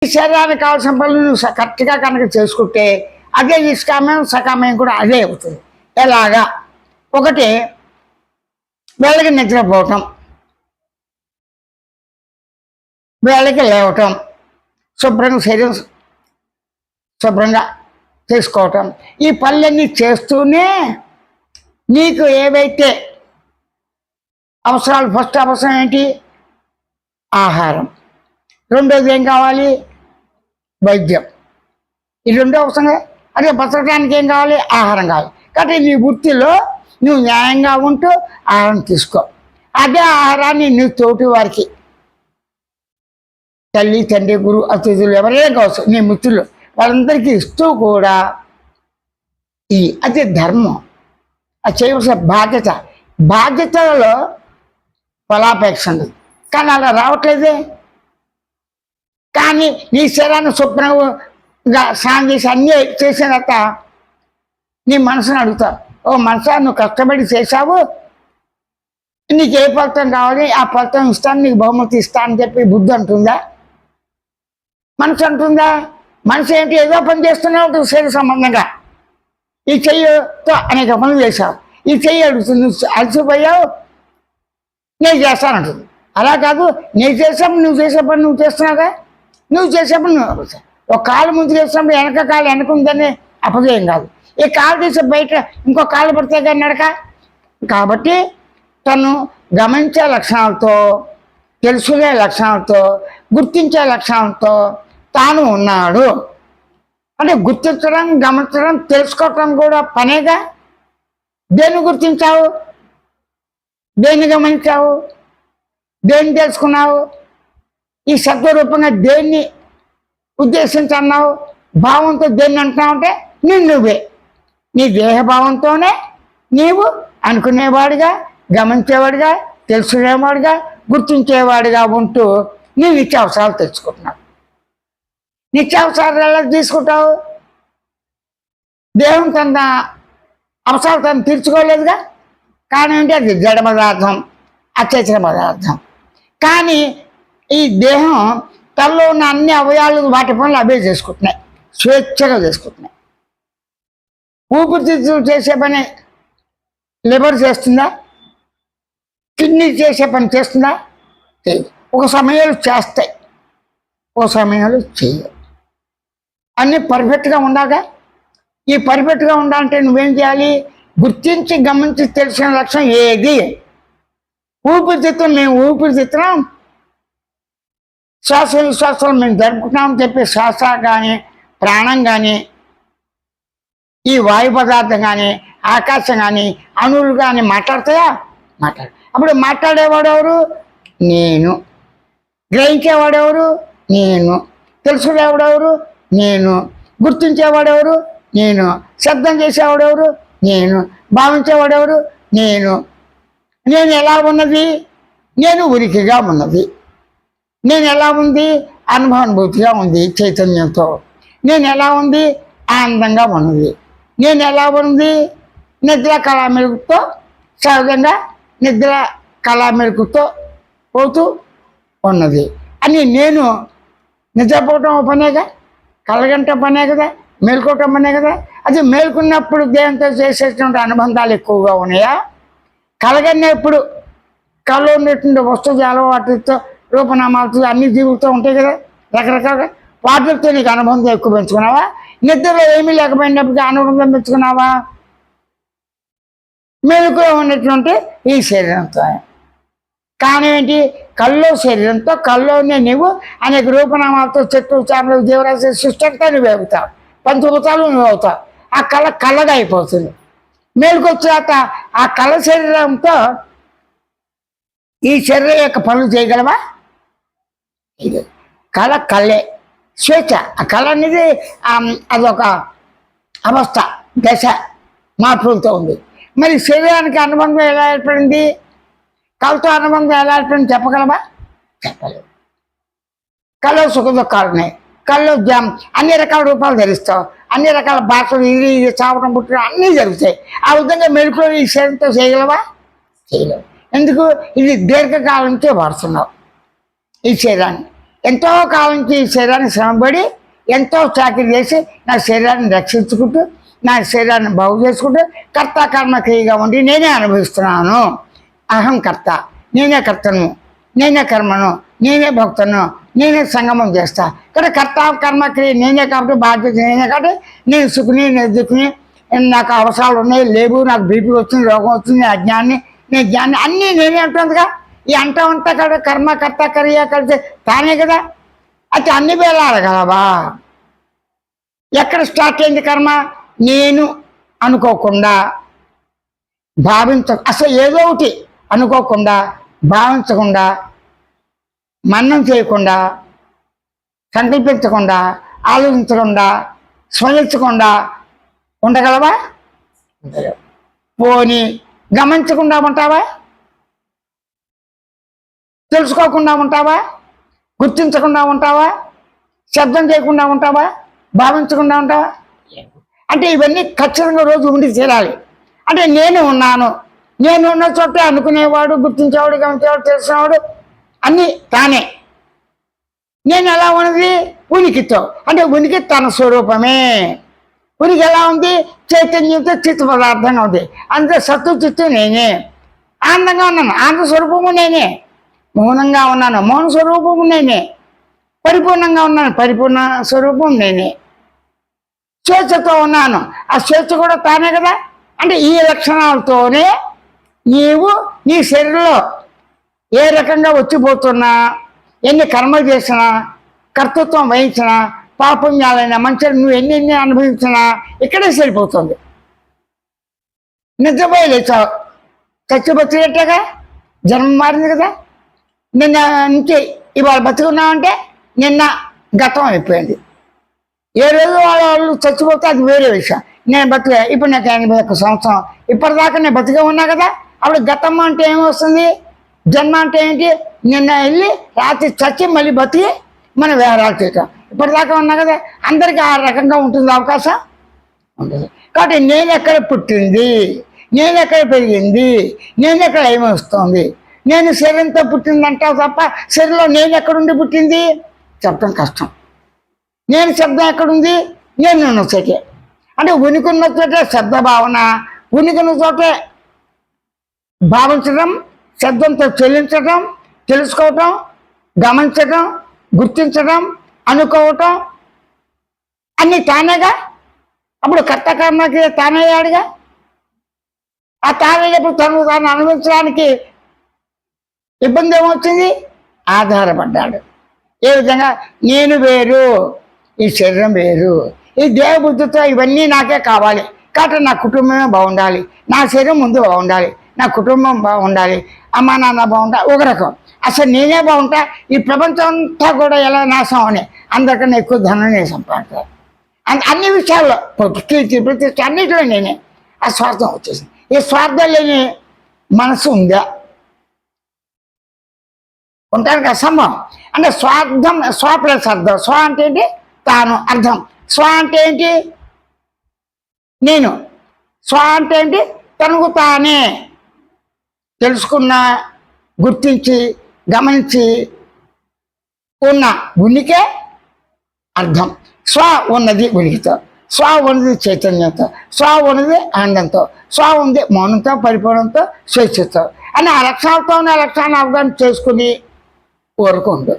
ఈ శరీరానికి కావాల్సిన పనులు నువ్వు కరెక్ట్గా కనుక చేసుకుంటే అదే నిష్కామ్యం సకామ్యం కూడా అదే అవుతుంది. ఎలాగా? ఒకటి, వేళకి నిద్రపోవటం, వేళకి లేవటం, శుభ్రంగా శరీరం శుభ్రంగా చేసుకోవటం, ఈ పనులన్నీ చేస్తూనే నీకు ఏవైతే అవసరాలు, ఫస్ట్ అవసరం ఏంటి? ఆహారం. రెండోది ఏం కావాలి? వైద్యం. ఈ రెండో అవసరంగా అదే బతకడానికి ఏం కావాలి? ఆహారం కావాలి. కాబట్టి నీ వృత్తిలో నువ్వు న్యాయంగా ఉంటూ ఆహారం తీసుకో. అదే ఆహారాన్ని నీ తోటి వారికి, తల్లి తండ్రి గురువు అతిథులు ఎవరైనా కావచ్చు, నీ మిత్రులు వాళ్ళందరికీ ఇస్తూ కూడా అది ధర్మం. అది చేయవలసిన బాధ్యత. బాధ్యతలలో ఫలాపేక్ష ఉండదు. కానీ అలా రావట్లేదే. కానీ నీ శరీరాన్ని శుభ్రంగా స్నానం చేసి అన్నీ చేసిన తర్వాత నీ మనసుని అడుగుతావు, ఓ మనసా నువ్వు కష్టపడి చేశావు, నీకు ఏ ఫలితం కావాలి, ఆ ఫలితం ఇస్తాను, నీకు బహుమతి ఇస్తాను అని చెప్పి బుద్ధి అంటుందా? మనసు అంటుందా? మనసు ఏంటి? ఏదో పని చేస్తూనే ఉంటుంది శరీర సంబంధంగా. ఈ చెయ్యితో అనేక పనులు చేశావు, ఈ చెయ్యి అడుగుతుంది, నువ్వు అలసిపోయావు, నేను చేస్తానంటుంది. అలా కాదు, నేను చేసాము, నువ్వు చేసే పని నువ్వు చేస్తున్నావుగా, నువ్వు చేసేప్పుడు నువ్వు ఒక కాలు ముందు చేసినప్పుడు వెనక కాలు వెనకుందని అపజయం కాదు. ఈ కాలు తీసి బయట ఇంకో కాలు పడితే కానీ నడక. కాబట్టి తను గమనించే లక్షణాలతో, తెలుసుకునే లక్షణాలతో, గుర్తించే లక్షణాలతో తాను ఉన్నాడు. అంటే గుర్తించడం, గమనించడం, తెలుసుకోవటం కూడా పనేగా. దేన్ని గుర్తించావు? దేన్ని గమనించావు? దేన్ని తెలుసుకున్నావు? ఈ శబ్దరూపంగా దేన్ని ఉద్దేశించి అన్నావు? భావంతో దేన్ని అంటున్నావు అంటే నువ్వే. నీ దేహభావంతోనే నీవు అనుకునేవాడిగా, గమనించేవాడిగా, తెలుసుకునేవాడిగా, గుర్తించేవాడిగా ఉంటూ నీ నిత్యావసరాలు తెచ్చుకుంటున్నావు. నిత్యావసరాలు ఎలా తీసుకుంటావు? దేహం తన అవసరాలు తను తీర్చుకోలేదుగా. కానీ ఏంటి? అది జడ పదార్థం, అచైతన్య పదార్థం. కానీ ఈ దేహం తనలో ఉన్న అన్ని అవయవాలు వాటి పనులు అవే చేసుకుంటున్నాయి, స్వేచ్ఛగా చేసుకుంటున్నాయి. ఊపిరితిత్తులు చేసే పని లివర్ చేస్తుందా? కిడ్నీ చేసే పని చేస్తుందా? చేయదు. ఒక సమయంలో చేస్తాయి, ఒక సమయంలో చేయవు. అన్నీ పర్ఫెక్ట్గా ఉండాగా. ఈ పర్ఫెక్ట్గా ఉండాలంటే నువ్వేం చేయాలి? గుర్తించి గమనించి తెలిసిన లక్ష్యం ఏది? ఊపిరితిత్తులు మేము ఊపిరితిత్తులం, శ్వాస విశ్వాసాలు మేము జరుపుకుంటామని చెప్పి శ్వాస కానీ, ప్రాణం కానీ, ఈ వాయు పదార్థం కానీ, ఆకాశం కానీ, అణువులు కానీ మాట్లాడతాయా? అప్పుడు మాట్లాడేవాడెవరు? నేను. గ్రహించేవాడెవరు? నేను. తెలుసుకునేవాడెవరు? నేను. గుర్తించేవాడెవరు? నేను. శబ్దం చేసేవాడెవరు? నేను. భావించేవాడెవరు? నేను. నేను ఎలా ఉన్నది? నేను ఉనికిగా ఉన్నది. నేను ఎలా ఉంది? అనుభవానుభూతిగా ఉంది చైతన్యంతో. నేను ఎలా ఉంది? ఆనందంగా ఉన్నది. నేను ఎలా ఉంది? నిద్ర కళా మెరుగుతో, సహజంగా నిద్ర కళా మెరుగుతో పోతూ ఉన్నది అని. నేను నిద్రపోవటం పనే కలగంట పనే కదా, మేల్కోవటం పనే కదా. అది మేల్కొన్నప్పుడు దేంతో చేసేటువంటి అనుబంధాలు ఎక్కువగా ఉన్నాయా? కలగన్నప్పుడు కళ్ళు ఉన్నటువంటి వస్తువు అలవాటుతో, రూపనామాలతో అన్ని జీవులతో ఉంటాయి కదా రకరకాలుగా. వాటితో నీకు అనుబంధం ఎక్కువ పెంచుకున్నావా? నిద్రలో ఏమీ లేకపోయినప్పటికీ అనుబంధం పెంచుకున్నావా? మెలకుగా ఉన్నటువంటి ఈ శరీరంతో. కానీ ఏంటి? కల్లో శరీరంతో, కల్లోనే నీవు అనేక రూపనామాలతో, చెట్టు చేపలు, జీవరాశి సృష్టి అంతా నువ్వు అవుతావు, పంచభూతాలు నువ్వు అవుతావు. ఆ కళ కళ్ళగా అయిపోతుంది. మేలుకొచ్చాక ఆ కళ శరీరంతో ఈ శరీరం యొక్క పనులు చేయగలవా? ఇది కళ కళ్ళే, స్వేచ్ఛ. ఆ కళ అనేది అదొక అవస్థ, దశ, మార్పులతో ఉంది. మరి శరీరానికి అనుబంధం ఎలా ఏర్పడింది? కళతో అనుబంధం ఎలా ఏర్పడింది చెప్పగలవా? చెప్పలేవు. కళ సుఖ దుఃఖాలు ఉన్నాయి, కళ్ళు అన్ని రకాల రూపాలు ధరిస్తావు, అన్ని రకాల భాషలు, ఇది చావటం పుట్టడం అన్నీ జరుగుతాయి. ఆ విధంగా మెరుపులో ఈ శరీరంతో చేయగలవా? చేయలేవు. ఎందుకు? ఇది దీర్ఘకాలంతో వాడుతున్నావు ఈ శరీరాన్ని. ఎంతో కాలం నుంచి ఈ శరీరాన్ని శ్రమపడి ఎంతో చాకరీ చేసి నా శరీరాన్ని రక్షించుకుంటూ నా శరీరాన్ని బాగు చేసుకుంటూ కర్త కర్మక్రియగా ఉండి నేనే అనుభవిస్తున్నాను. అహం కర్త, నేనే కర్తను, నేనే కర్మను, నేనే భక్తును, నేనే సంగమం చేస్తా. ఇక్కడ కర్త కర్మక్రియ నేనే కాబట్టి బాధ్యత నేనే కాబట్టి నేను సుఖని, నేను దుఃఖని, నాకు అవసరాలు ఉన్నాయి లేవు, నాకు బీపీ వచ్చింది, రోగం వచ్చింది, అజ్ఞాన్ని, నేను జ్ఞాన్ని అన్నీ నేనే అంటుందిగా. ఈ అంతా కదా కర్మ కర్త క్రియ కలిసి తానే కదా. అయితే అన్ని వేళాలి కదవా. ఎక్కడ స్టార్ట్ అయింది కర్మ? నేను అనుకోకుండా అసలు ఏదో ఒకటి అనుకోకుండా భావించకుండా మన్నం చేయకుండా సంకల్పించకుండా ఆలోచించకుండా స్మరించకుండా ఉండగలవా? పోనీ గమనించకుండా ఉంటావా? తెలుసుకోకుండా ఉంటావా? గుర్తించకుండా ఉంటావా? శబ్దం చేయకుండా ఉంటావా? భావించకుండా ఉంటావా? అంటే ఇవన్నీ ఖచ్చితంగా రోజు ఉండి తీరాలి. అంటే నేను ఉన్నాను, నేను ఉన్న చోట అనుకునేవాడు, గుర్తించేవాడు, గమనించేవాడు, తెలిసినవాడు అన్నీ తానే. నేను ఎలా ఉన్నది? ఉనికితో. అంటే ఉనికి తన స్వరూపమే. ఉనికి ఎలా ఉంది? చైతన్యంతో చిత్త పదార్థంగా ఉంది. అంతే సత్తు చిత్తు నేనే. ఆనందంగా ఉన్నాను, ఆనంద స్వరూపము నేనే. మౌనంగా ఉన్నాను, మౌన స్వరూపము నేనే. పరిపూర్ణంగా ఉన్నాను, పరిపూర్ణ స్వరూపం నేనే. స్వేచ్ఛతో ఉన్నాను, ఆ స్వేచ్ఛ కూడా తానే కదా. అంటే ఈ లక్షణాలతోనే నీవు నీ శరీరంలో ఏ రకంగా వచ్చిపోతున్నా, ఎన్ని కర్మలు చేసినా, కర్తృత్వం వహించినా, పాపుణ్యాలైనా మంచిగా నువ్వు ఎన్ని అనుభవించినా ఇక్కడే సరిపోతుంది. నిద్రపోయి లేచావు, చచ్చి బతికేటగా జన్మ మారింది కదా. నిన్న నుంచి ఇవాళ బతుకున్నామంటే నిన్న గతం అయిపోయింది. ఏ రోజు వాళ్ళు చచ్చిపోతే అది వేరే విషయం. నేను బతికా, ఇప్పుడు నాకు 81 సంవత్సరం, ఇప్పటిదాకా నేను బతిగా ఉన్నా కదా. అప్పుడు గతం అంటే ఏమొస్తుంది? జన్మ అంటే ఏంటి? నిన్న వెళ్ళి రాత్రి చచ్చి మళ్ళీ బతికి మనం వేరాలు చేయటం. ఇప్పటిదాకా ఉన్నా కదా. అందరికీ ఆ రకంగా ఉంటుంది అవకాశం ఉంటుంది. కాబట్టి నేను ఎక్కడ పుట్టింది, నేను ఎక్కడ పెరిగింది, నేను ఎక్కడ ఏమొస్తుంది, నేను శరీరంతో పుట్టింది అంటావు తప్ప శరీరంలో నేను ఎక్కడుండి పుట్టింది చెప్పడం కష్టం. నేను శబ్దం ఎక్కడుంది? నేను ఉన్న చోటే. అంటే ఉనికున్న చోటే శబ్ద భావన, ఉనికున్న చోటే భావించడం, శబ్దంతో చెల్లించడం, తెలుసుకోవటం, గమనించడం, గుర్తించడం, అనుకోవటం అన్నీ తానేగా. అప్పుడు కర్త కర్మకి తానయ్యాడుగా. ఆ తానయ్యప్పుడు తాను అనుభవించడానికి ఇబ్బంది ఏమొచ్చింది? ఆధారపడ్డాడు. ఏ విధంగా? నేను వేరు, ఈ శరీరం వేరు, ఈ దేహబుద్ధితో ఇవన్నీ నాకే కావాలి కాబట్టి నా కుటుంబమే బాగుండాలి, నా శరీరం ముందు బాగుండాలి, నా కుటుంబం బాగుండాలి, అమ్మా నాన్న బాగుంటాలి. ఒక రకం అసలు నేనే బాగుంటా, ఈ ప్రపంచం అంతా కూడా ఎలా నాశనం అని అందరికన్నా ఎక్కువ ధనం నేను సంపాదించాలి. అన్ని విషయాల్లో కీర్తి ప్రతిష్ట అన్నిటిలో నేనే. ఆ స్వార్థం వచ్చేసింది. ఈ స్వార్థం లేని మనసు ఉందా? ఉంటానికి అసంభవం. అంటే స్వార్థం, స్వ ప్లస్ అర్థం. స్వ అంటే ఏంటి? తాను. అర్థం. స్వ అంటే ఏంటి? నేను. స్వ అంటే ఏంటి? తనకు తానే తెలుసుకున్న, గుర్తించి, గమనించి ఉన్న ఉనికే అర్థం. స్వ ఉన్నది ఉనికితో, స్వ ఉన్నది చైతన్యంతో, స్వ ఉన్నది ఆనందంతో, స్వ ఉంది మౌనంతో, పరిపూర్ణంతో, స్వేచ్ఛతో అని ఆ లక్షణాలతో ఉన్న లక్షణాన్ని అవగాహన చేసుకుని ఊరుకుండు.